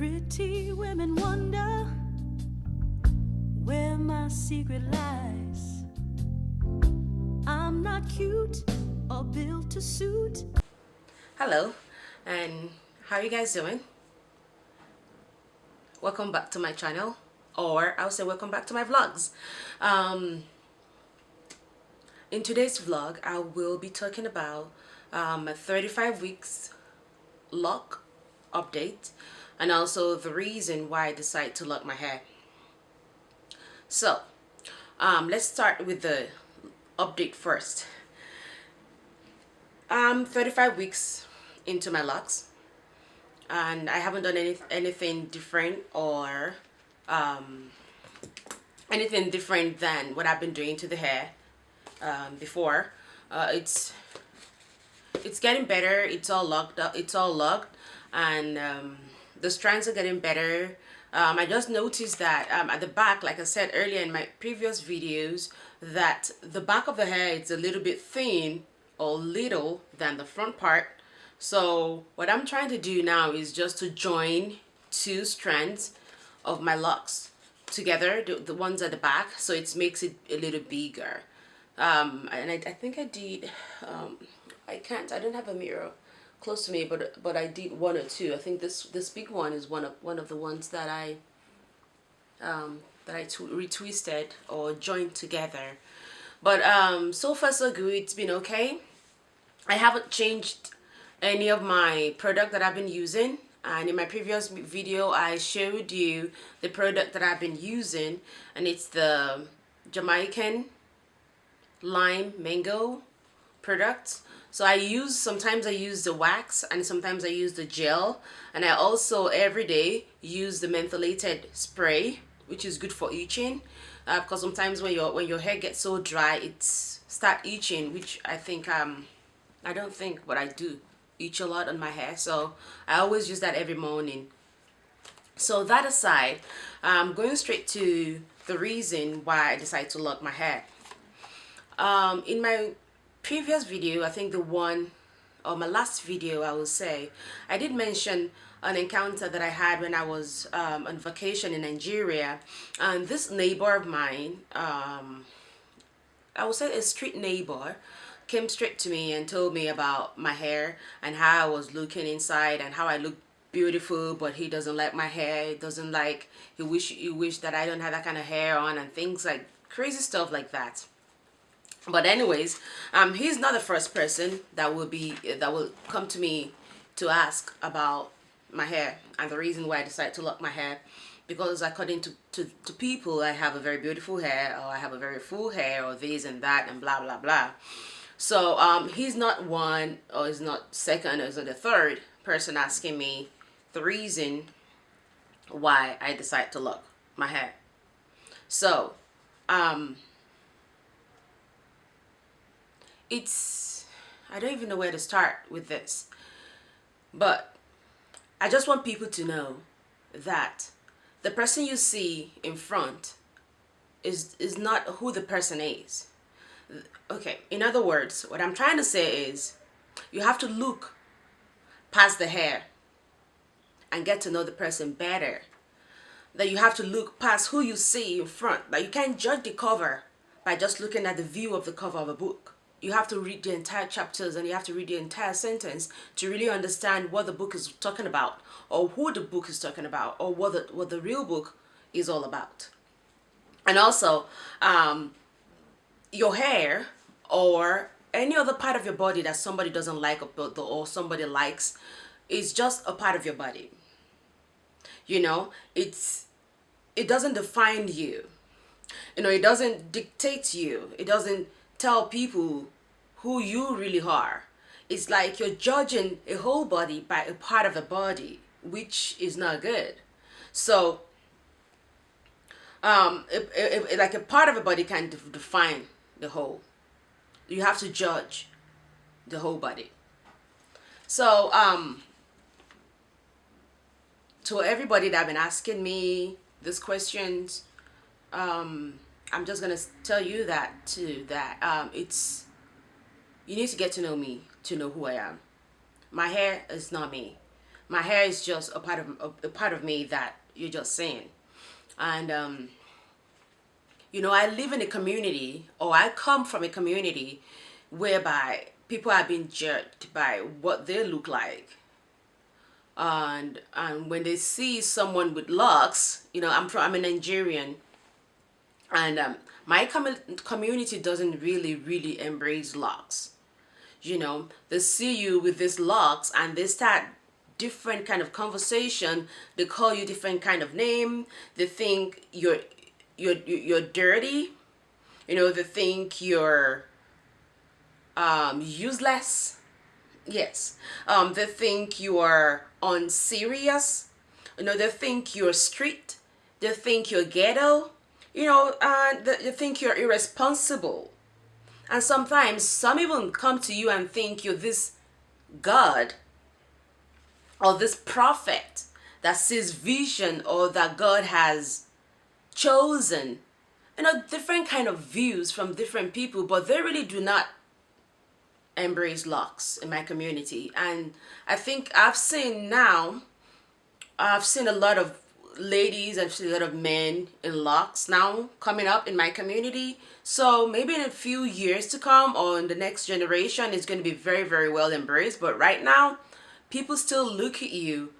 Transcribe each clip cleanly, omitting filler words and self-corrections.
Pretty women wonder where my secret lies. I'm not cute or built to suit. Hello, and how are you guys doing? Welcome back to my channel, or I'll say welcome back to my vlogs. In today's vlog, I will be talking about a 35 weeks lock update, and also the reason why I decided to lock my hair. So let's start with the update first. 35 weeks into my locks, and I haven't done anything different or anything different than what I've been doing to the hair before. It's getting better. It's all locked up. It's all locked, and the strands are getting better. I just noticed that at the back, like I said earlier in my previous videos, that the back of the hair is a little bit thin or little than the front part. So what I'm trying to do now is just to join two strands of my locks together, the ones at the back, so it makes it a little bigger. And I think I did, I don't have a mirror close to me, but I did one or two. I think this big one is one of the ones that I retwisted or joined together. But so far so good. It's been okay. I haven't changed any of my product that I've been using, and in my previous video I showed you the product that I've been using, and it's the Jamaican lime mango product. So sometimes I use the wax, and sometimes I use the gel, and I also every day use the mentholated spray, which is good for itching, because sometimes when your hair gets so dry, it's start itching, which I think I don't think, but I do itch a lot on my hair, so I always use that every morning. So that aside, I'm going straight to the reason why I decided to lock my hair. In my previous video, I think my last video, I will say, I did mention an encounter that I had when I was on vacation in Nigeria, and this neighbor of mine, I would say a street neighbor, came straight to me and told me about my hair and how I was looking inside and how I look beautiful, but he doesn't like my hair. He wish that I don't have that kind of hair on, and things like crazy stuff like that. But anyways, he's not the first person that will come to me to ask about my hair and the reason why I decided to lock my hair. Because according to people, I have a very beautiful hair, or I have a very full hair, or this and that, and blah blah blah. So he's not one, or he's not second, or he's not the third person asking me the reason why I decided to lock my hair. So I don't even know where to start with this, but I just want people to know that the person you see in front is not who the person is. Okay, in other words, what I'm trying to say is you have to look past the hair and get to know the person better. That you have to look past who you see in front. That you can't judge the cover by just looking at the view of the cover of a book. You have to read the entire chapters, and you have to read the entire sentence to really understand what the book is talking about, or who the book is talking about, or what the real book is all about. And also, your hair or any other part of your body that somebody doesn't like or somebody likes is just a part of your body. You know, it doesn't define you. You know, it doesn't dictate you. It doesn't tell people who you really are. It's like you're judging a whole body by a part of the body, which is not good. So like a part of a body can define the whole. You have to judge the whole body. So to everybody that have been asking me these questions, I'm just gonna tell you that too, that you need to get to know me to know who I am. My hair is not me. My hair is just a part of me that you're just saying. And I live in a community, or I come from a community whereby people are being judged by what they look like. And when they see someone with locks, I'm a Nigerian, and my community doesn't really embrace locks. They see you with these locks and they start different kind of conversation. They call you different kind of name. They think you're dirty. They think you're useless. Yes. They think you are unserious. They think you're street. They think you're ghetto. They think you're irresponsible. And sometimes some even come to you and think you're this God or this prophet that sees vision, or that God has chosen. Different kind of views from different people, but they really do not embrace locks in my community. And I think I've seen a lot of ladies, I've seen a lot of men in locks now coming up in my community. So maybe in a few years to come, or in the next generation, it's going to be very, very well embraced. But right now, people still look at you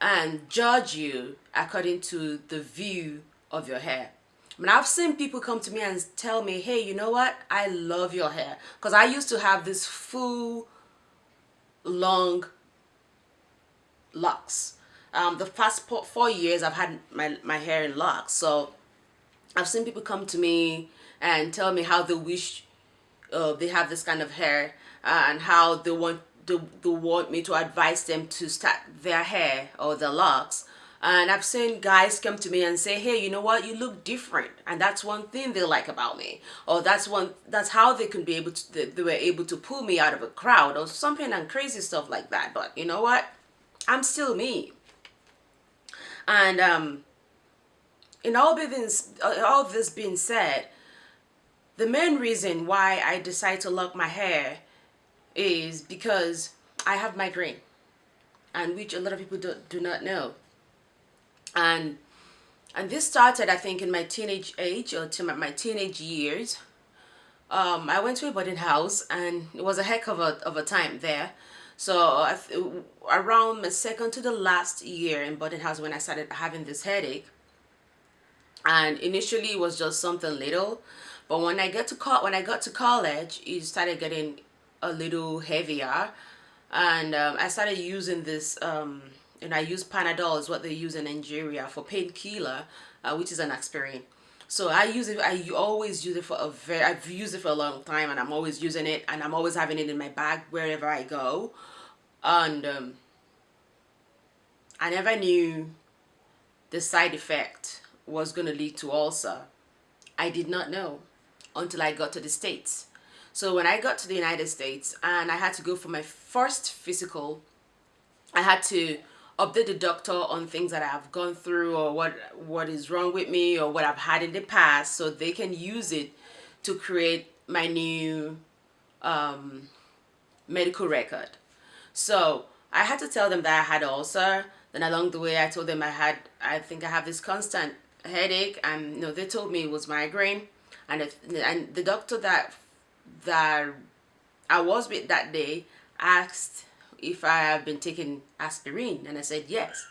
and judge you according to the view of your hair. I mean, I've seen people come to me and tell me, hey, you know what? I love your hair. Because I used to have this full, long locks. The past 4 years, I've had my hair in locks. So I've seen people come to me and tell me how they wish they have this kind of hair, and how they want me to advise them to start their hair or their locks. And I've seen guys come to me and say, hey, you know what, you look different, and that's one thing they like about me, or that's how they can be able to they were able to pull me out of a crowd or something, and crazy stuff like that. But you know what, I'm still me. And in all this being said, the main reason why I decide to lock my hair is because I have migraine, and which a lot of people do not know. And this started, I think, in my teenage age, or to my teenage years. I went to a boarding house, and it was a heck of a time there. So around my second to the last year in boarding house, when I started having this headache, and initially it was just something little, but when I got to college, it started getting a little heavier, and I started using this. And I use Panadol, is what they use in Nigeria for painkiller, which is an aspirin. So I use it. Always use it for I've used it for a long time, and I'm always using it, and I'm always having it in my bag wherever I go. And I never knew the side effect was going to lead to ulcer. I did not know until I got to the States. So when I got to the United States and I had to go for my first physical, I had to update the doctor on things that I've gone through, or what is wrong with me, or what I've had in the past, so they can use it to create my new medical record. So I had to tell them that I had ulcer. Then along the way, I told them I think I have this constant headache, and they told me it was migraine. And the doctor that I was with that day asked if I have been taking aspirin, and I said yes.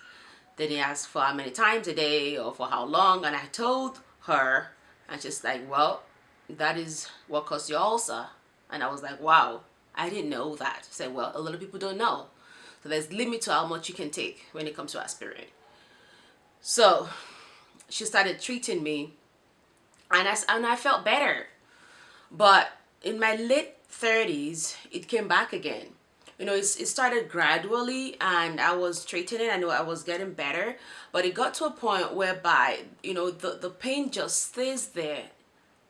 Then he asked for how many times a day or for how long, and I told her, and she's like, well, that is what caused your ulcer. And I was like, wow, I didn't know that. She said, well, a lot of people don't know. So there's limit to how much you can take when it comes to aspirin. So she started treating me, and I felt better. But in my late 30s, it came back again. It started gradually, and I was treating it. I know I was getting better, but it got to a point whereby, the pain just stays there,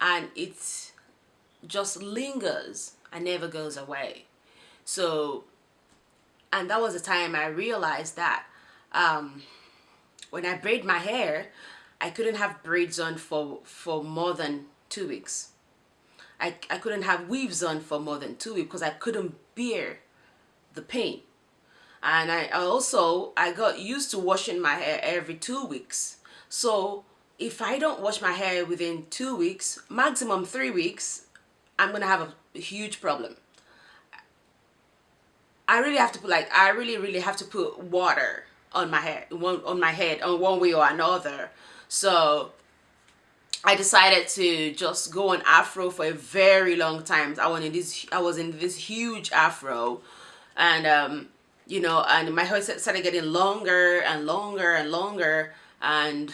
and it just lingers and never goes away. So, and that was the time I realized that when I braid my hair, I couldn't have braids on for more than 2 weeks. I couldn't have weaves on for more than 2 weeks because I couldn't bear the pain. And I got used to washing my hair every 2 weeks. So if I don't wash my hair within 2 weeks, maximum 3 weeks, I'm gonna have a huge problem. I really have to put like I really have to put water on my hair, on my head, on one way or another. So I decided to just go on afro for a very long time. I was in this huge afro, and and my hair started getting longer and longer and longer, and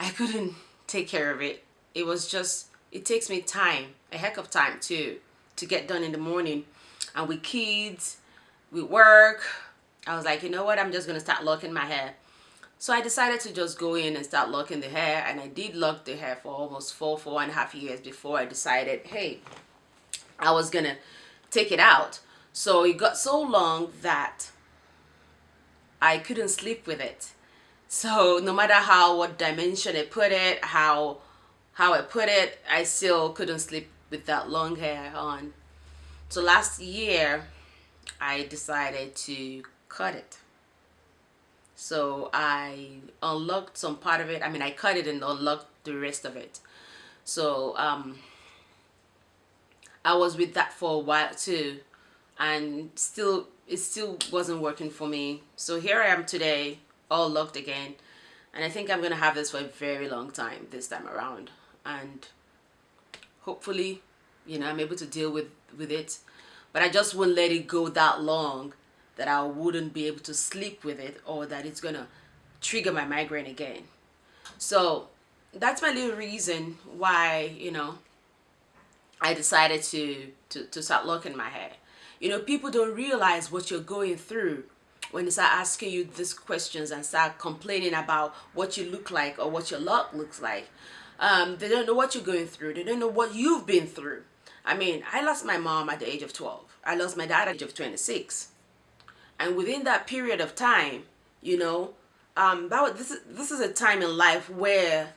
I couldn't take care of it. It was just, it takes me time, a heck of time to get done in the morning, and with kids, with work, I was like, you know what, I'm just gonna start locking my hair. So I decided to just go in and start locking the hair, and I did lock the hair for almost 4.5 years before I decided, hey, I was gonna take it out. So it got so long that I couldn't sleep with it. So no matter what dimension I put it, how I put it, I still couldn't sleep with that long hair on. So last year, I decided to cut it. So I unlocked some part of it. I mean, I cut it and unlocked the rest of it. So I was with that for a while too, and it still wasn't working for me. So here I am today, all locked again, and I think I'm gonna have this for a very long time this time around, and hopefully, I'm able to deal with it. But I just won't let it go that long that I wouldn't be able to sleep with it, or that it's gonna trigger my migraine again. So that's my little reason why I decided to start locking my hair. People don't realize what you're going through when they start asking you these questions and start complaining about what you look like or what your lock looks like. They don't know what you're going through. They don't know what you've been through. I mean, I lost my mom at the age of 12. I lost my dad at the age of 26. And within that period of time, this is a time in life where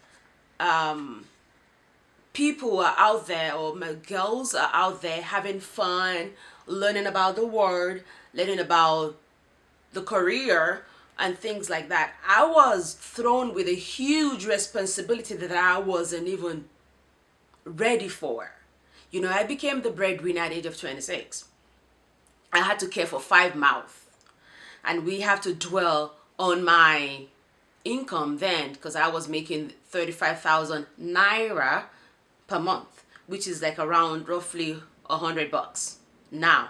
people are out there, or my girls are out there having fun, learning about the world, learning about the career and things like that. I was thrown with a huge responsibility that I wasn't even ready for. I became the breadwinner at the age of 26. I had to care for 5 mouths, and we have to dwell on my income then, because I was making 35,000 naira per month, which is like around roughly $100 now.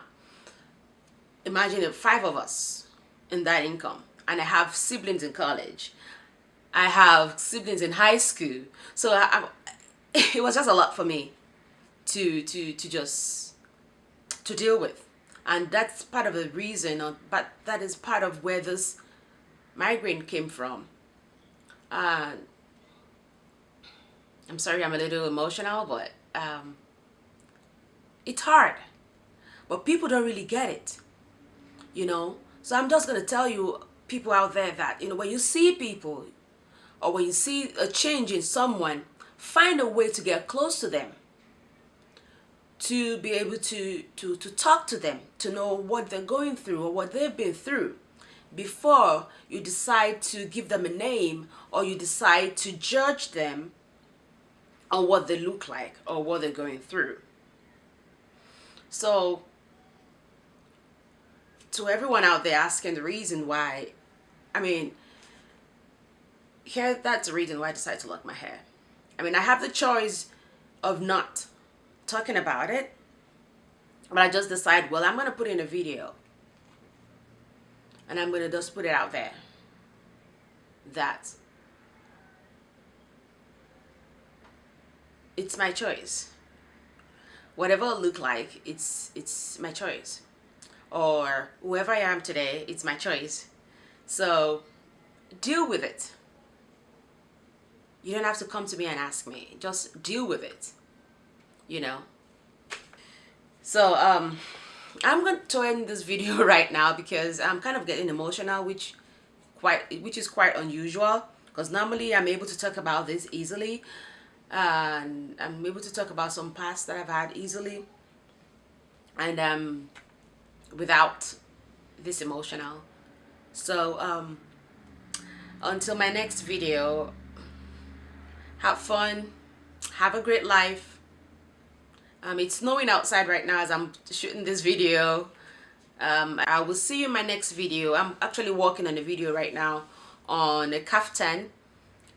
Imagine if 5 of us in that income, and I have siblings in college, I have siblings in high school, so it was just a lot for me to just to deal with. And that's part of the reason, but that is part of where this migraine came from. I'm sorry, I'm a little emotional, but it's hard. But people don't really get it. So I'm just going to tell you, people out there, that, when you see people, or when you see a change in someone, find a way to get close to them, to be able to talk to them, to know what they're going through or what they've been through, before you decide to give them a name, or you decide to judge them on what they look like or what they're going through. So to everyone out there asking the reason why, I mean, that's the reason why I decided to lock my hair. I mean, I have the choice of not talking about it, but I just decide, well, I'm going to put in a video, and I'm going to just put it out there that it's my choice. Whatever it look like, it's my choice. Or whoever I am today, it's my choice. So deal with it. You don't have to come to me and ask me. Just deal with it. So I'm going to end this video right now, because I'm kind of getting emotional, which is quite unusual, because normally I'm able to talk about this easily, and I'm able to talk about some past that I've had easily, and without this emotional. So until my next video, have fun, have a great life. It's snowing outside right now as I'm shooting this video. I will see you in my next video. I'm actually working on a video right now on a kaftan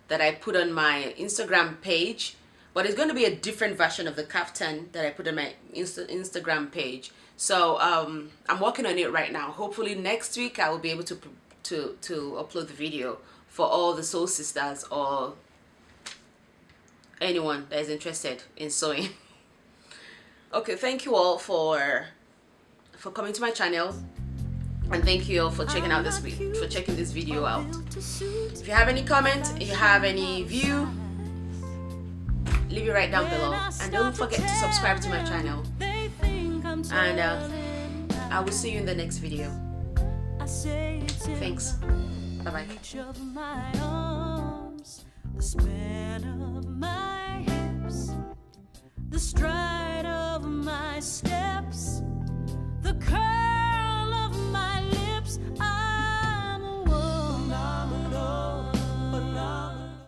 that I put on my Instagram page, but it's going to be a different version of the kaftan that I put on my Instagram page. So I'm working on it right now. Hopefully next week I will be able to upload the video for all the soul sisters or anyone that is interested in sewing. Okay, thank you all for coming to my channel, and thank you all for checking out this video out. If you have any comment, if you have any view, leave it right down below, and don't forget to subscribe to my channel. And I will see you in the next video. Thanks. Bye bye. The span of my hips, the